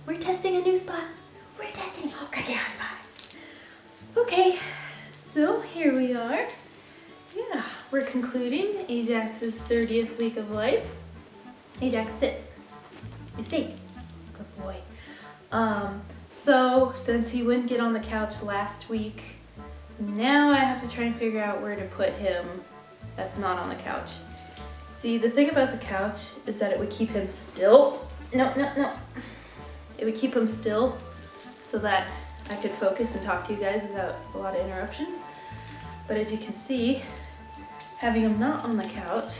We're testing a new spot. We're testing. Okay, high five. Okay, so here we are. Yeah, we're concluding Ajax's 30th week of life. Ajax, sit. You stay. Good boy. So since he wouldn't get on the couch last week, now I have to try and figure out where to put him that's not on the couch. See, the thing about the couch is that it would keep him still. No. It would keep him still so that I could focus and talk to you guys without a lot of interruptions. But as you can see, having him not on the couch,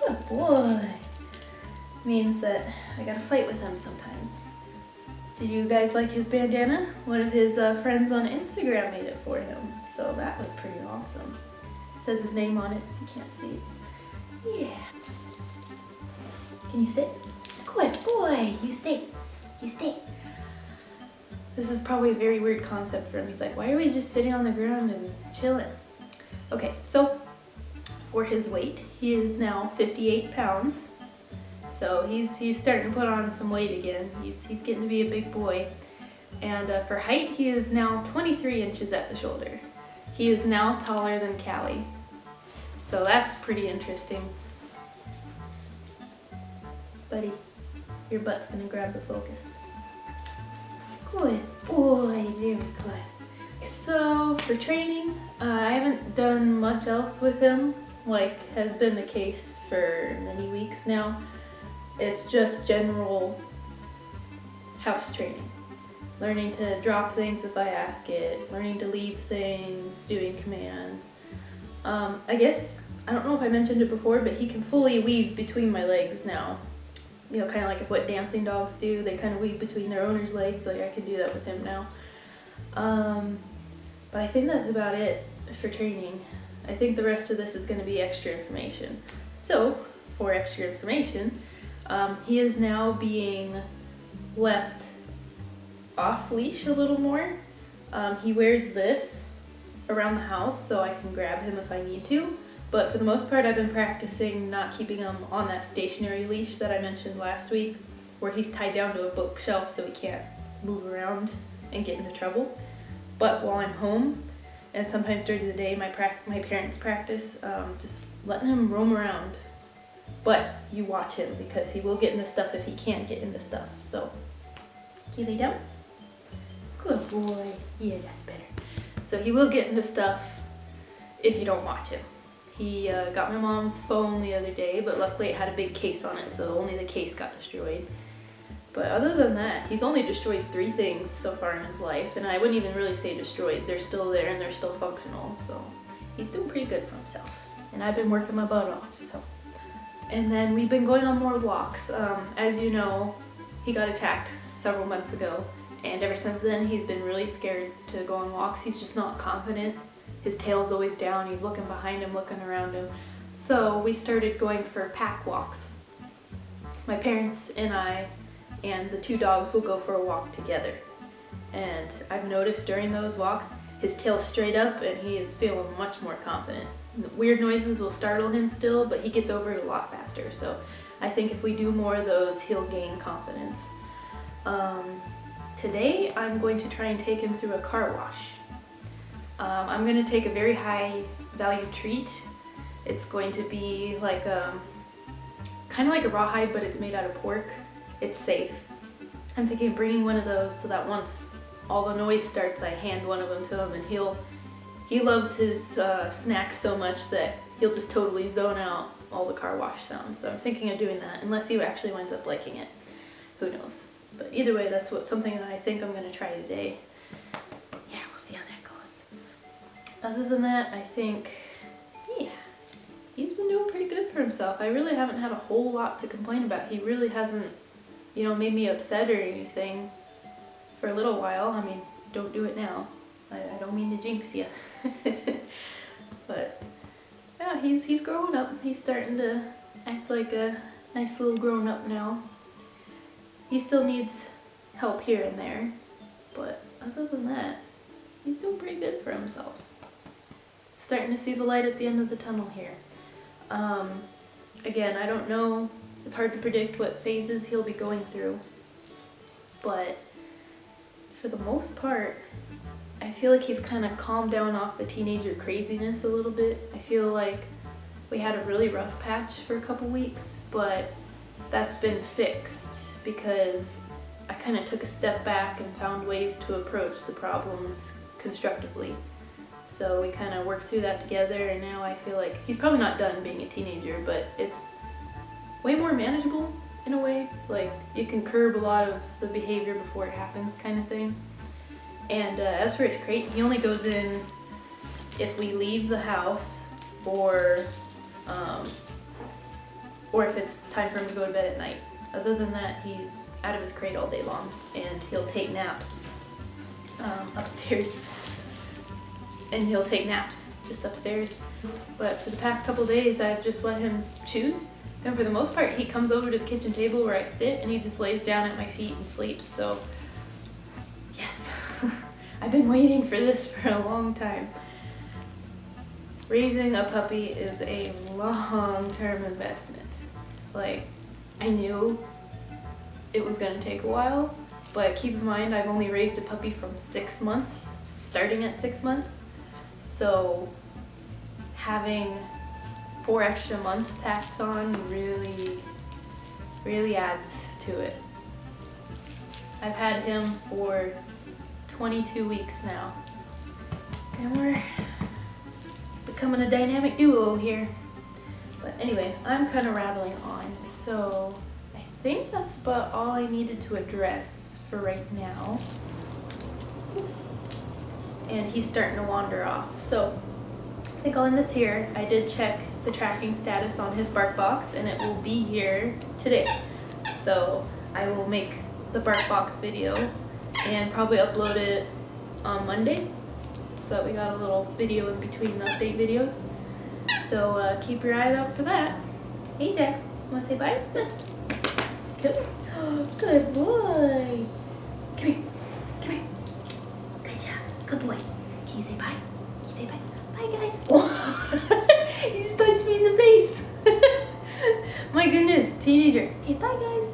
good boy, means that I gotta fight with him sometimes. Did you guys like his bandana? One of his friends on Instagram made it for him, so that was pretty awesome. It says his name on it, you can't see it. Yeah. Can you sit? Good boy, you stay. You stay. This is probably a very weird concept for him. He's like, why are we just sitting on the ground and chilling? Okay, so for his weight, he is now 58 pounds. So he's starting to put on some weight again. He's getting to be a big boy. And for height, he is now 23 inches at the shoulder. He is now taller than Callie. So that's pretty interesting. Buddy, your butt's gonna grab the focus. Good boy, very good. So for training, I haven't done much else with him, like has been the case for many weeks now. It's just general house training. Learning to drop things if I ask it, learning to leave things, doing commands. I guess, I don't know if I mentioned it before, but he can fully weave between my legs now. You know, kind of like what dancing dogs do. They kind of weave between their owner's legs. Like I can do that with him now. But I think that's about it for training. I think the rest of this is going to be extra information. So, for extra information, he is now being left off leash a little more. He wears this around the house so I can grab him if I need to. But for the most part, I've been practicing not keeping him on that stationary leash that I mentioned last week, where he's tied down to a bookshelf so he can't move around and get into trouble. But while I'm home, and sometimes during the day, my parents practice, just letting him roam around. But you watch him because he will get into stuff if he can't get into stuff. So, can you lay down? Good boy. Yeah, that's better. So he will get into stuff if you don't watch him. He got my mom's phone the other day, but luckily it had a big case on it, so only the case got destroyed. But other than that, he's only destroyed 3 things so far in his life, and I wouldn't even really say destroyed. They're still there and they're still functional, so he's doing pretty good for himself. And I've been working my butt off, so. And then we've been going on more walks. As you know, he got attacked several months ago, and ever since then he's been really scared to go on walks. He's just not confident. His tail's always down, he's looking behind him, looking around him. So we started going for pack walks. My parents and I and the 2 dogs will go for a walk together. And I've noticed during those walks, his tail's straight up and he is feeling much more confident. Weird noises will startle him still, but he gets over it a lot faster. So I think if we do more of those, he'll gain confidence. Today I'm going to try and take him through a car wash. I'm going to take a very high value treat. It's going to be like kind of like a rawhide, but it's made out of pork. It's safe. I'm thinking of bringing one of those so that once all the noise starts, I hand one of them to him, and he loves his snacks so much that he'll just totally zone out all the car wash sounds. So I'm thinking of doing that, unless he actually winds up liking it. Who knows? But either way, that's something that I think I'm going to try today. Yeah, we'll see how that goes. Other than that, I think, yeah, he's been doing pretty good for himself. I really haven't had a whole lot to complain about. He really hasn't, you know, made me upset or anything for a little while. I mean, don't do it now. I don't mean to jinx you. But yeah, he's growing up. He's starting to act like a nice little grown up now. He still needs help here and there, but other than that, he's doing pretty good for himself. Starting to see the light at the end of the tunnel here. Again, I don't know. It's hard to predict what phases he'll be going through. but for the most part, I feel like he's kind of calmed down off the teenager craziness a little bit. I feel like we had a really rough patch for a couple weeks, but that's been fixed because I kind of took a step back and found ways to approach the problems constructively. So we kind of worked through that together, and now I feel like he's probably not done being a teenager, but it's way more manageable in a way. Like, you can curb a lot of the behavior before it happens, kind of thing. And as for his crate, he only goes in if we leave the house or if it's time for him to go to bed at night. Other than that, he's out of his crate all day long, and he'll take naps upstairs. And he'll take naps just upstairs. But for the past couple days, I've just let him choose. And for the most part, he comes over to the kitchen table where I sit, and he just lays down at my feet and sleeps. So, yes, I've been waiting for this for a long time. Raising a puppy is a long-term investment. Like, I knew it was gonna take a while, but keep in mind, I've only raised a puppy from 6 months, starting at 6 months. So having 4 extra months tacked on really adds to it. I've had him for 22 weeks now, and we're becoming a dynamic duo here. But anyway, I'm kind of rattling on, so I think that's about all I needed to address for right now. And he's starting to wander off. So I think I'll end this here. I did check the tracking status on his bark box, and it will be here today. So I will make the bark box video and probably upload it on Monday, so that we got a little video in between the update videos. So keep your eyes out for that. Hey Jax, wanna say bye? Come here. Oh, good boy. Come here. Come here. Good job. Good boy. Can you say bye? Can you say bye? Bye guys. Oh. You just punched me in the face. My goodness, teenager. Hey, bye guys.